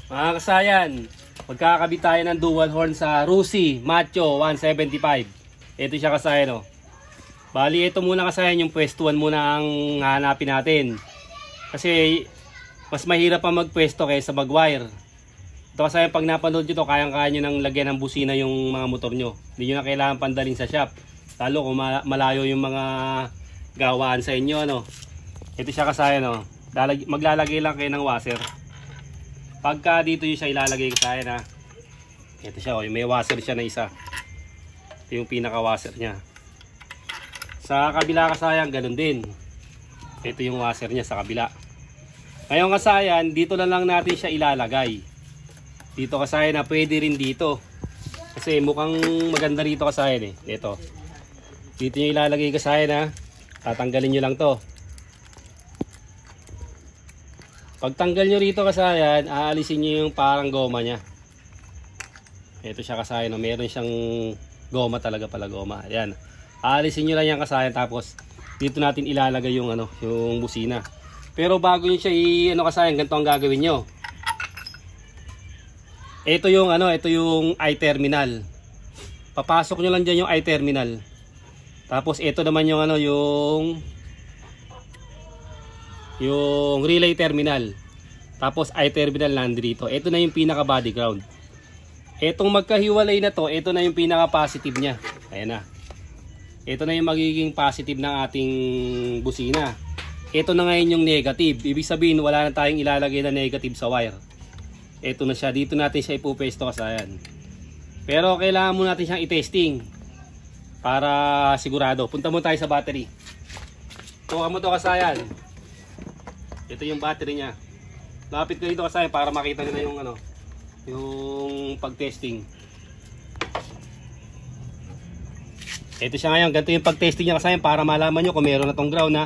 Mga kasayan, magkakabit tayo ng dual horn sa Rusi Macho 175. Ito siya kasayan, oh. Bali, ito muna kasayan, yung pwestuhan muna ang hanapin natin. Kasi mas mahirap pa magpwesto kaysa mag-wire. Ito kasayan, pag napanood nyo ito, kayang-kaya nyo nang lagyan ng busina yung mga motor nyo. Hindi nyo na kailangan pandaling sa shop. Lalo kung malayo yung mga gawaan sa inyo, ano. Ito siya kasayan, oh. Maglalagay lang kayo ng washer. Pagka dito yung siya ilalagay kasayan, ha. Ito siya, oh. May washer siya na isa. Ito yung pinaka-washer niya. Sa kabila kasayan, ganun din. Ito yung washer niya sa kabila. Ngayon kasayan, dito na lang natin siya ilalagay. Dito kasayan na pwede rin dito. Kasi mukhang maganda rito kasayan, eh. Ito. Dito nyo ilalagay kasayan, ha. Tatanggalin nyo lang to. Pagtanggal nyo rito kasayan, aalisin nyo yung parang goma nya. Ito siya kasayan, no? Meron siyang goma talaga pala, goma. Ayan. Aalisin nyo lang yan kasayan, tapos dito natin ilalagay yung yung busina. Pero bago nyo siya kasayan, ganito ang gagawin nyo. Ito yung ito yung i-terminal. Papasok nyo lang dyan yung i-terminal. Tapos ito naman yung yung relay terminal. Tapos i-terminal nandito. Ito na yung pinaka body ground. Etong magkahiwalay na to, ito na yung pinaka positive nya. Ayan na. Ito na yung magiging positive ng ating busina. Ito na ngayon yung negative. Ibig sabihin wala na tayong ilalagay na negative sa wire. Ito na siya. Dito natin siya ipupesto kasayan. Pero kailangan muna natin siyang i-testing para sigurado. Punta mo tayo sa battery. Tuwa mo to kasayan. Ito yung battery niya. Lapit ka dito kasayan para makita nila yung yung pag-testing. Ito siya ngayon, ganito yung pag-testing niya kasayan para malaman nyo kung meron na tong ground, ha.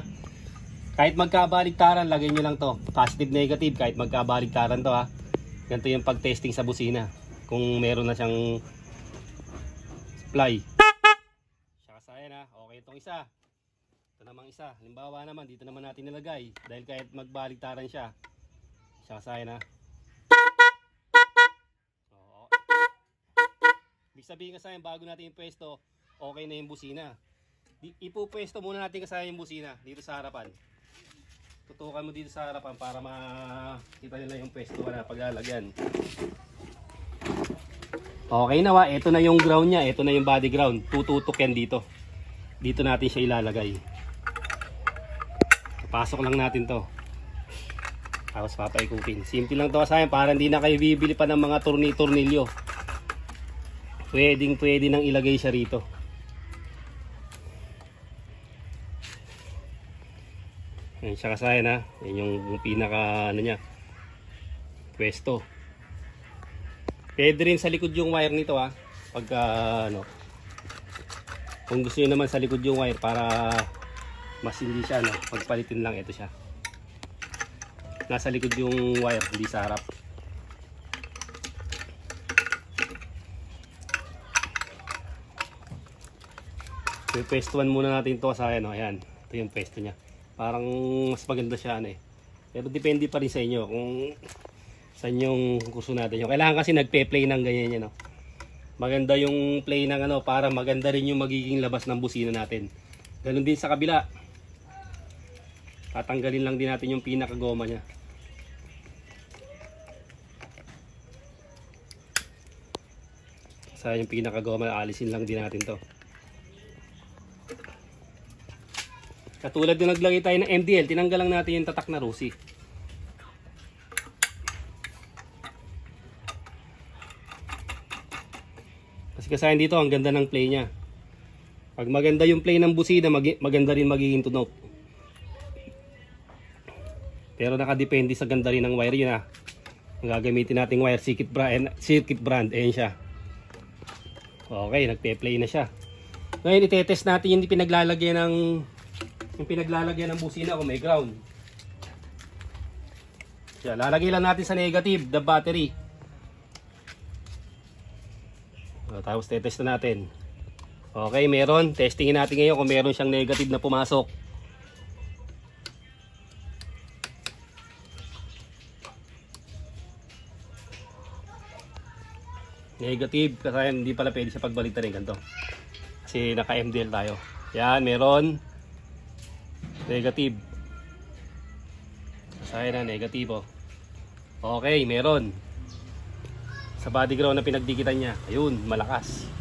Kahit magkabaligtaran, lagay nyo lang to. Positive, negative, kahit magkabaligtaran to, ha. Ganito yung pag-testing sa busina. Kung meron na siyang supply. Siya kasayan, ha. Okay itong isa. Ito namang isa. Halimbawa naman, dito naman natin nilagay. Dahil kahit magbaligtaran siya. Siya kasayan, ha. Oo. Ibig sabihin kasayan, bago natin yung pwesto, okay na yung busina. Ipupwesto muna natin kasayan yung busina dito sa harapan. Tutukan mo dito sa harapan para makita nila yung pwesto na paglalagyan. Okay na, wa. Ito na yung ground niya. Ito na yung body ground. Tututok yan dito. Dito natin siya ilalagay. Pasok lang natin to. Tapos papaikutin. Simple lang to kasayan para hindi na kayo bibili pa ng mga tornilyo. Pwede nang ilagay siya rito. Ayan siya kasayan, ha. Yan yung pinaka niya. Pwesto. Pwede rin sa likod yung wire nito, ha. Pagka kung gusto niyo naman sa likod yung wire para mas hindi siya pagpalitin lang, ito siya. Nasa likod yung wire, hindi sa harap. Pwestuhan muna natin ito kasayan, ayan. Ito yung pwesto niya. Parang mas maganda siya, pero depende pa rin sa inyo kung saan yung gusto natin. Kailangan kasi nagpe-play ng ganyan yan, Maganda yung play ng para maganda rin yung magiging labas ng busina natin. Ganun din sa kabila. Tatanggalin lang din natin yung pinakagoma niya. Sa yung pinakagoma, alisin lang din natin to. Katulad yung naglagay tayo ng MDL, tinanggal lang natin yung tatak na Rusi. Kasi kasayan dito, ang ganda ng play niya. Pag maganda yung play ng busina, maganda rin magiging tunog. Pero nakadepende sa ganda rin ng wire yun, ha. Ang gagamitin nating wire, circuit brand, ayan siya. Okay, nagpe-play na siya. Ngayon, itetest natin yung pinaglalagyan ng busina kung may ground. Yan, lalagay lang natin sa negative, the battery. Tapos tetest na natin. Okay, meron. Testingin natin ngayon kung meron siyang negative na pumasok. Negative, kasi hindi pala pwede siya pagbaliktad rin ganito. Kasi naka MDL tayo. Yan, meron. Negative. Kasi na, negative oh. Okay, meron. Sa body ground na pinagdikitan niya. Ayun, malakas.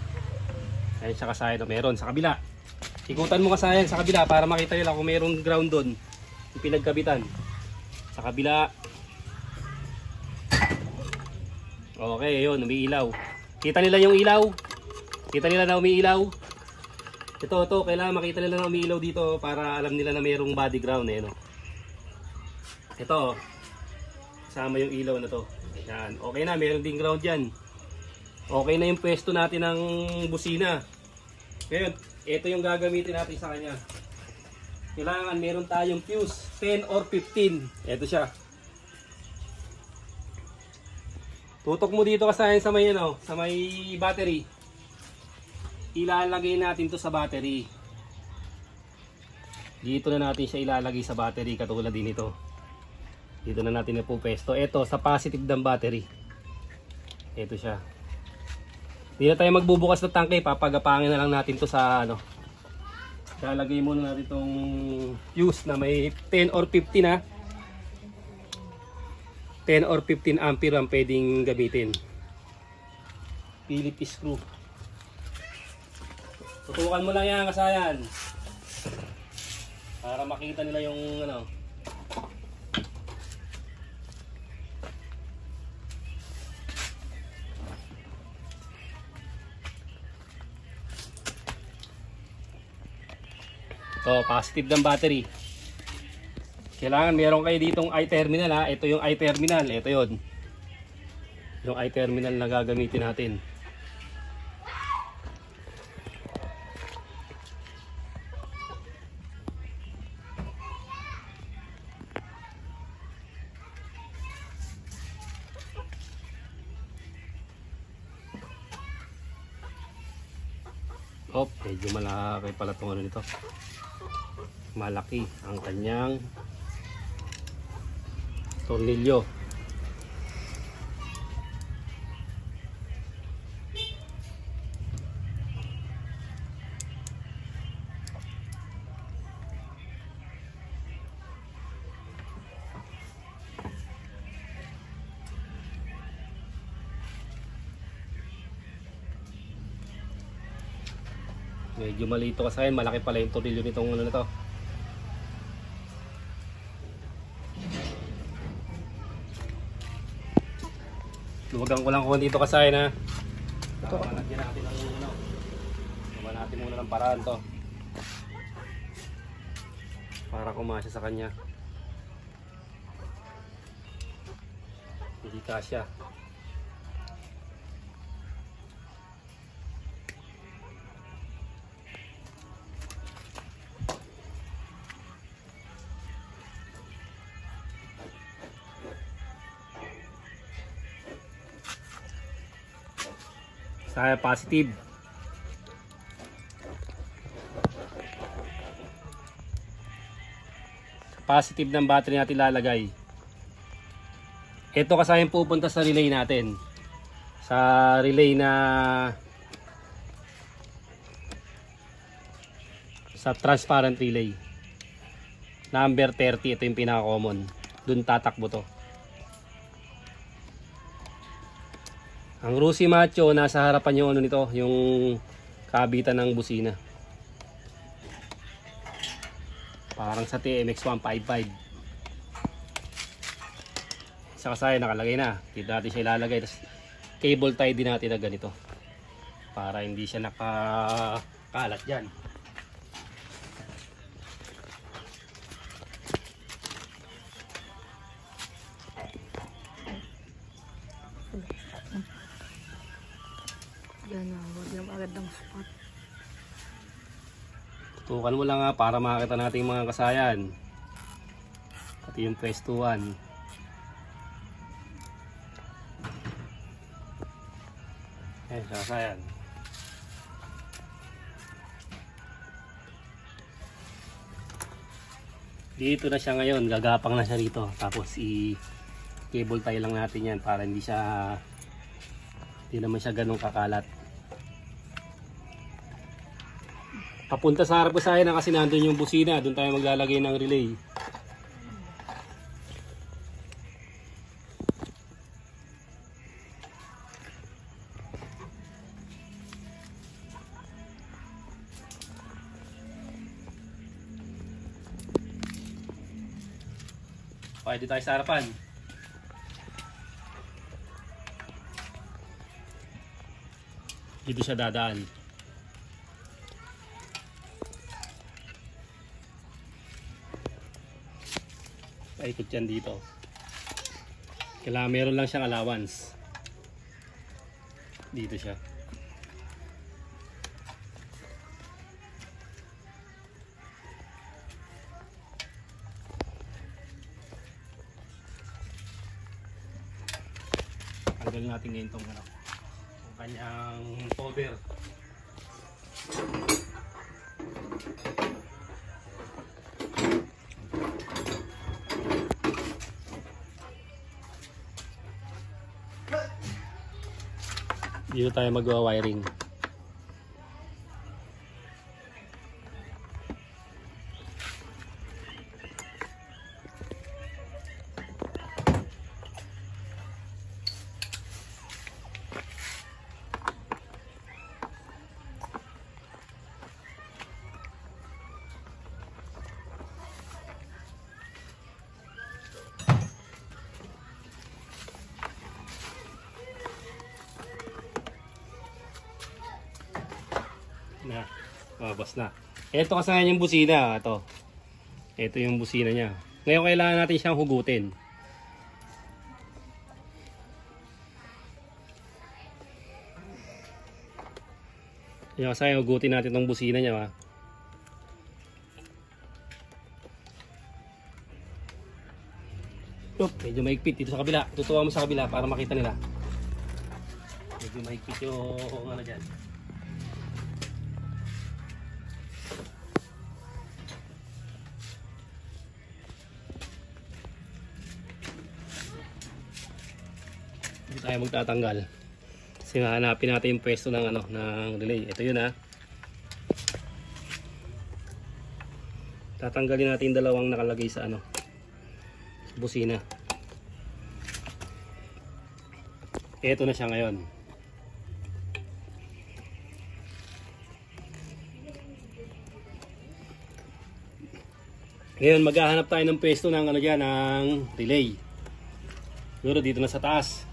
Ayun siya kasayan na meron. Sa kabila. Ikutan mo kasayan sa kabila para makita nyo lang kung merong ground doon. Yung pinagkabitan. Sa kabila. Okay, ayun, umiilaw. Kita nila yung ilaw. Kita nila na umiilaw. Ito, kailangan makita nila na umiilaw dito para alam nila na mayroong body ground eh, no? Ito, kasama yung ilaw na to. Yan, okay na, mayroon ding ground yan. Okay na yung pwesto natin ng busina. Ngayon, ito yung gagamitin natin sa kanya. Kailangan meron tayong fuse, 10 or 15. Ito siya. Tutok mo dito kasi sa may, ano, sa may battery. Ilalagay natin to sa battery. Dito na natin siya ilalagay sa battery katulad din ito. Dito na natin ipupesto. Ito sa positive ng battery. Ito siya. Hindi na tayo magbubukas ng tangke, papagapangin na lang natin to sa ano. Ilalagay muna natin itong fuse na may 10 or 15 ha. 10 or 15 ampere ang pwedeng gamitin. Phillips screw. Tutukan mo lang yan kasayan. Para makita nila yung ano. Ito, positive ng battery. Kailangan meron kayo ditong I-terminal ha. Ito yung I-terminal. Ito yun. Yung I-terminal na gagamitin natin. Oh, medyo malaki pala itong ano nito. Malaki ang kanyang tornilyo. Medyo malito kasi malaki pala yung tornilyo nitong ano na to. Luwagan ko lang kung dito kasi na. Lagyan natin ng ano. Gawa natin muna ng paraan to. Para kumasya sa kanya. Hindi kasya. Saya positive. Positive ng battery natin lalagay. Ito kasi yung pupunta sa relay natin. Sa relay na sa transparent relay. Number 30, ito yung pinaka-common. Doon tatakbo to. Ang Rusi Macho, nasa harapan yung ano nito, yung kabitan ng busina. Parang sa TMX 155. Sa kasaya nakalagay na. Dito natin siya ilalagay. Tapos cable tie din natin na ganito. Para hindi siya nakakalat dyan. Yan na, huwag lang agad ng spot. Tutukan mo lang ha, para makita natin yung mga kasayan. Pati yung pwestuhan. Ayan, kasayan. Dito na siya ngayon, gagapang na siya rito. Tapos i-cable tie lang natin yan para hindi siya Hindi naman siya ganun kakalat. Papunta sa harap ko sa akin kasi nandun yung busina. Doon tayo maglalagay ng relay. Okay, dito tayo sa harapan. Dito siya dadaan. Paikot yan dito. Kailangan meron lang siyang allowance. Dito siya. Tanggalin natin ngayon itong kanyang cover. Dito tayo magwa-wiring. Na, mabas na. Ito kasayan yung busina. Ito yung busina niya. Ngayon kailangan natin siyang hugutin. Yung kasayan, hugutin natin itong busina niya. Medyo mahigpit dito sa kabila. Tutuwa mo sa kabila para makita nila. Medyo mahigpit yung ano dyan. Hindi tayo magtatanggal kasi hanapin natin yung pwesto ng ng relay. Ito yun tatanggalin natin yung dalawang nakalagay sa busina. Ito na siya ngayon. Ngayon maghahanap tayo ng pwesto ng ng relay. Siguro dito na sa taas.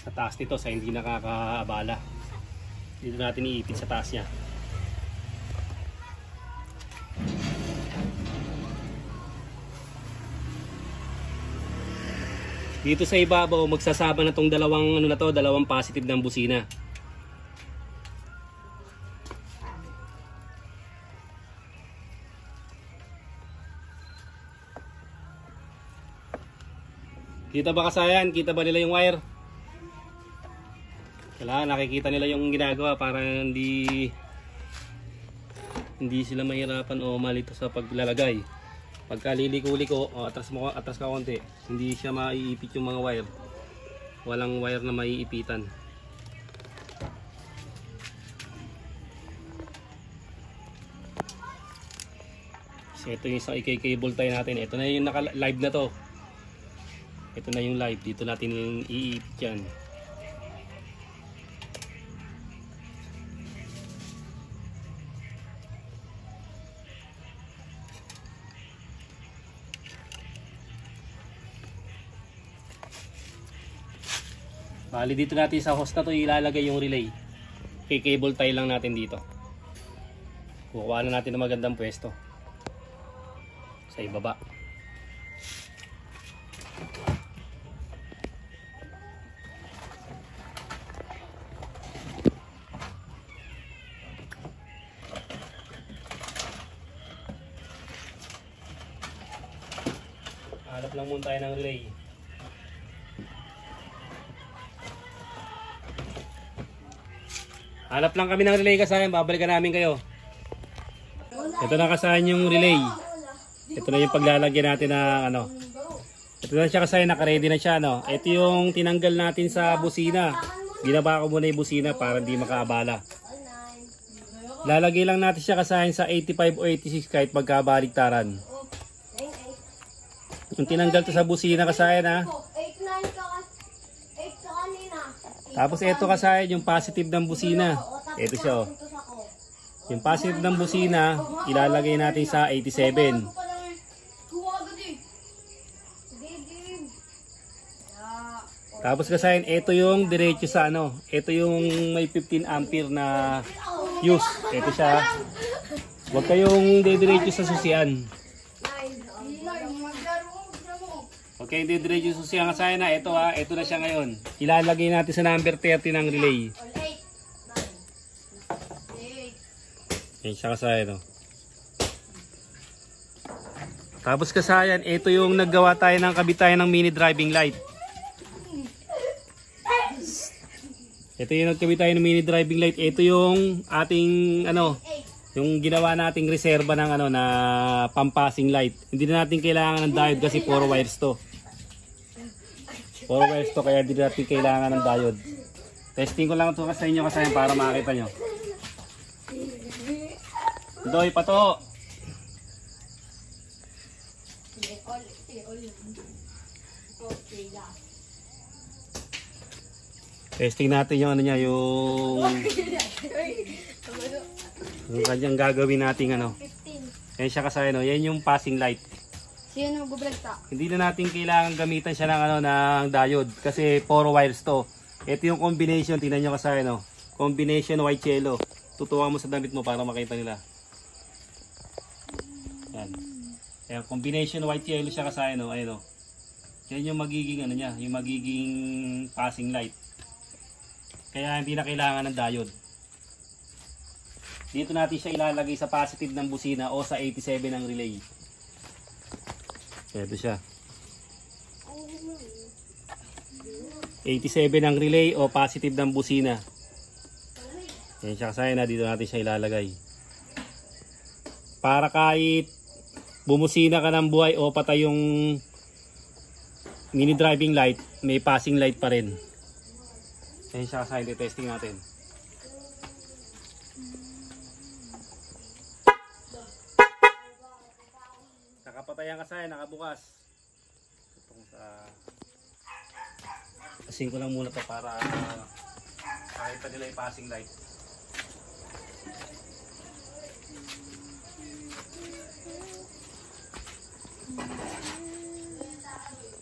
Sa taas nito sa hindi nakakaabala. Dito natin iipit sa taas niya. Dito sa ibabaw magsasama na tong dalawang dalawang positive ng busina. Kita ba kasayan? Kita ba nila yung wire? Kailangan nakikita nila yung ginagawa para hindi sila mahirapan o malito sa paglalagay. Pagka liliko-liko, atras ka konti, hindi siya maiipit yung mga wire. Walang wire na maiipitan. So ito yung isang i-cable tie natin. Ito na yung naka-live na to. Ito na yung live. Dito natin yung iipit yan. Bali dito natin sa host na to ilalagay yung relay. Cable tie lang natin dito. Kukuha na natin ng magandang pwesto. Sa ibaba. Hanap lang muna tayo ng relay. Hanap lang kami ng relay kasayan, babalikan namin kayo. Ito na kasayan yung relay. Ito na yung paglalagyan natin ng Ito na siya kasayan, naka-ready na siya Ito yung tinanggal natin sa busina. Binaba ko muna yung busina para hindi makaabala. Lalagay lang natin siya kasayan sa 85 o 86 kahit magkabaligtaran. Yung tinanggal to sa busina kasayan ha. Tapos ito kasayan yung positive ng busina. Ito siya oh. Yung positive ng busina ilalagay natin sa 87. Tapos kasayan ito yung diretso sa ano. Ito yung may 15 ampere na fuse. Ito siya. Huwag kayong didiretso sa susian. Okay, didiretso sa susian kasayan na. Ito ha. Ito na siya ngayon. Ilalagay natin sa number 30 ng relay. Yan siya kasayan oh. Tapos kasayan, ito yung naggawa tayo ng kabitayan ng mini driving light. Ito yung nagkabit tayo ng mini driving light. Ito yung ating ano, yung ginawa nating reserba ng ano na pampasing light. Hindi na natin kailangan ng diode kasi 4 wires to. 4 wires to kaya hindi natin kailangan ng diode. Testing ko lang ito sa inyo kasi para makita nyo. Doy pato. Testing natin yung ano niya, yung kanyang gagawin nating ano. Yan siya kasi ano, yan yung passing light. Sino mag-vlog ta? Hindi na natin kailangan gamitan siya ng ano ng diode kasi 4 wires to. Ito yung combination, tingnan niyo kasi ano, combination white yellow. Tutuwa mo sa damit mo para makita nila. Yan. Yan combination white yellow siya kasi ano, ayun oh. Yan yung magiging ano niya, yung magiging passing light. Kaya hindi na kailangan ng diode. Dito natin siya ilalagay sa positive ng busina o sa 87 ng relay. Ito siya. 87 ng relay o positive ng busina. Yan siya kasaya na dito natin siya ilalagay. Para kahit bumusina ka ng buhay o patay yung mini driving light, may passing light pa rin. Yan siya sa testing natin. Nakapatayan kasi, nakabukas. Itong sa asin ko lang muna to para makita nila yung passing light.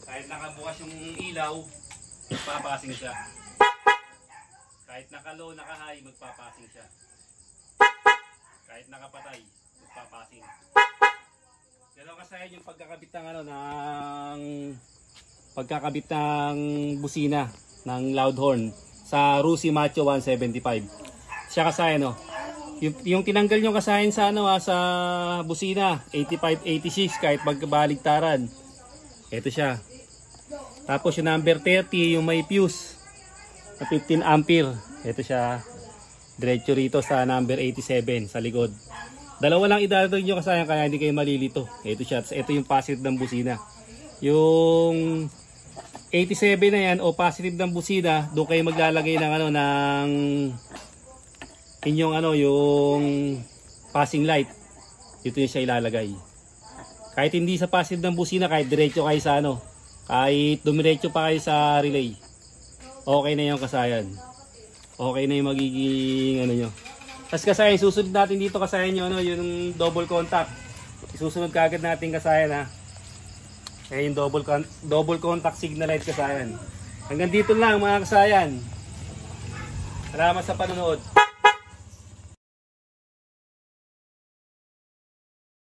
Kahit nakabukas yung ilaw, magpapasing siya. Kahit naka-low, naka-high, magpapasing siya. Kahit nakapatay, magpapasing. Ganun kasi yung pagkakabit ng ano ng pagkakabit ng busina ng loud horn sa Rusi Macho 175. Siya kasi ano, yung tinanggal nyo kasahin sa ano sa busina 85 86 kahit magbaligtaran. Ito siya. Tapos yung number 30 yung may fuse na 15 ampere. Ito siya. Diretso rito sa number 87 sa likod. Dalawa lang idadagdag nyo kasi kaya hindi kayo malilito. Ito siya. Ito yung positive ng busina. Yung 87 na yan o positive ng busina, doon kayo maglalagay ng ano ng inyong ano yung passing light. Dito yung siya ilalagay. Kahit hindi sa positive ng busina, kahit diretso kayo sa ano, kahit dumiretso pa kayo sa relay, okay na yung kasayan. Okay na yung magiging ano nyo. Tapos kasayan, susunod natin dito kasayan nyo ano, yung double contact. Isusunod kagad natin kasayan ha. Kaya yung double contact signal light kasayan. Hanggang dito lang mga kasayan. Salamat sa panonood.